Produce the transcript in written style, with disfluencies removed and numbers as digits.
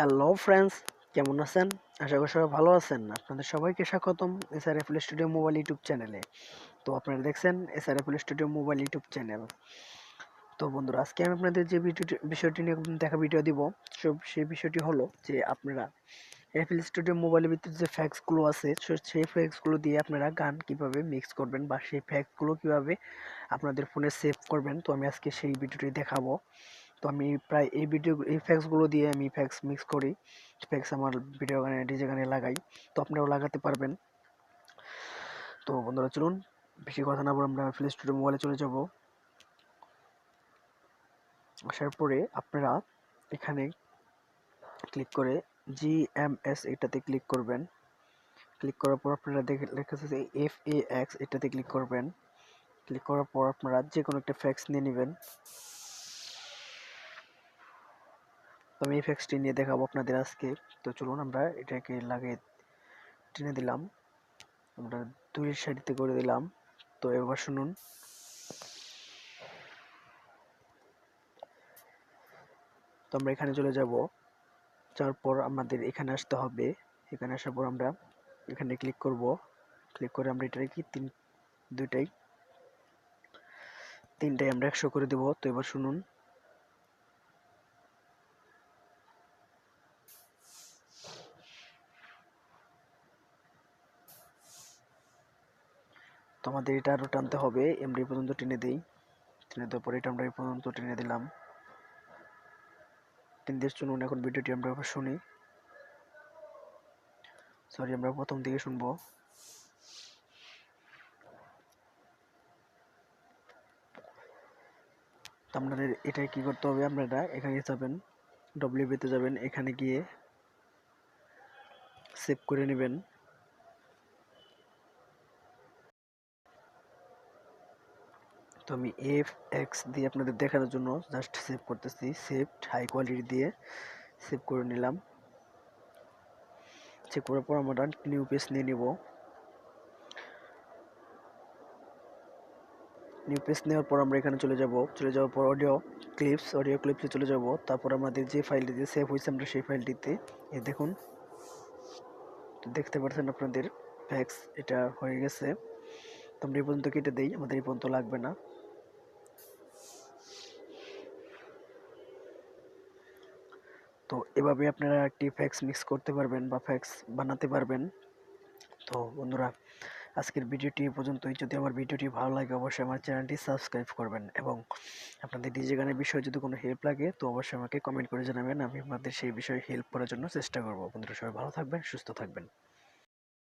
Hello friends, কেমন আছেন? আশা করি সবাই ভালো আছেন। আপনাদের সবাইকে স্বাগতম 𝑴𝒂𝒃 স্টুডিও মোবাইল ইউটিউব চ্যানেলে। তো আপনারা দেখছেন 𝑴𝒂𝒃 স্টুডিও মোবাইল ইউটিউব চ্যানেল। তো বন্ধুরা, আজকে আমি আপনাদের যে বিষয়টি নিয়ে ভিডিও দিব, সেই বিষয়টি হলো যে আপনারা 𝒂𝒃 স্টুডিও মোবাইলের ভিতরে যে ফ্যাক্সগুলো আছে, সেই ফ্যাক্সগুলো দিয়ে আপনারা গান কিভাবে মিক্স করবেন বা সেই ফ্যাক্সগুলো কিভাবে আপনাদের ফোনে সেভ করবেন। তো আমি আজকে সেই ভিডিওটি দেখাবো। তো আমি প্রায় এই ফ্যাক্সগুলো দিয়ে আমি ফ্যাক্স মিক্স করি, ফ্যাক্স আমার ভিডিও গানে ডিজে গানে লাগাই। তো আপনারাও লাগাতে পারবেন। তো বন্ধুরা, চলুন বেশি কথা না বলে আমরা প্লে স্টোরে মোবাইলে চলে যাব। আসার পরে আপনারা এখানে ক্লিক করে GMS এটাতে ক্লিক করবেন। ক্লিক করার পর আপনারা লেখা আছে যে FAX এটাতে ক্লিক করবেন। ক্লিক করার পর আপনারা যে কোনো একটা ফ্যাক্স নিয়ে নেবেন। তো আমি এই ফ্যাক্সটি নিয়ে দেখাবো আপনাদের আজকে। তো চলুন আমরা এটাকে লাগিয়ে টেনে দিলাম, আমরা দুই সাইডতে করে দিলাম। তো এবার শুনুন। তো আমরা এখানে চলে যাব। যাওয়ার পর আমাদের এখানে আসতে হবে। এখানে আসার পর আমরা এখানে ক্লিক করব। ক্লিক করে আমরা এটাকে তিনটাই আমরা 100 করে দেব। তো এবার শুনুন। তো আমাদের এটা আরো টানতে হবে, এমডি পর্যন্ত টেনে দেই। টেনে দেওয়ার পরে এটা আমরা এই পর্যন্ত টেনে দিলাম। শুনুন। এখন ভিডিওটি আমরা শুনি। সরি, আমরা প্রথম থেকে শুনবো। আপনাদের এটা কি করতে হবে, আপনারা এখানে যাবেন, WB-তে যাবেন, এখানে গিয়ে সেভ করে নেবেন। তো আমি FX দিয়ে আপনাদের দেখানোর জন্য জাস্ট সেভ করতেছি। সেভড হাই কোয়ালিটি দিয়ে সেভ করে নিলাম। সেভ করার পর আমরা নিউ পেজ নিয়ে নিব। নিউ পেজ নেওয়ার পর আমরা এখানে চলে যাওয়ার পর অডিও ক্লিপসে চলে যাব। তারপর আমাদের যে ফাইলটিতে সেভ হয়েছে আমরা সেই ফাইলটিতে দেখুন, দেখতে পাচ্ছেন আপনাদের ফ্যাক্স এটা হয়ে গেছে। তো আমরা এই পর্যন্ত কেটে দেই, আমাদের এই পর্যন্ত লাগবে না। তো এভাবে আপনারা একটি ফ্যাক্স মিক্স করতে পারবেন বা ফ্যাক্স বানাতে পারবেন। তো বন্ধুরা, আজকের ভিডিওটি পর্যন্তই। যদি আমার ভিডিওটি ভালো লাগে অবশ্যই আমার চ্যানেলটি সাবস্ক্রাইব করবেন, এবং আপনাদের ডিজে গানের বিষয়ে যদি কোনো হেল্প লাগে তো অবশ্যই আমাকে কমেন্ট করে জানাবেন। আমি আপনাদের সেই বিষয়ে হেল্প করার জন্য চেষ্টা করব। বন্ধুরা, সবাই ভালো থাকবেন, সুস্থ থাকবেন।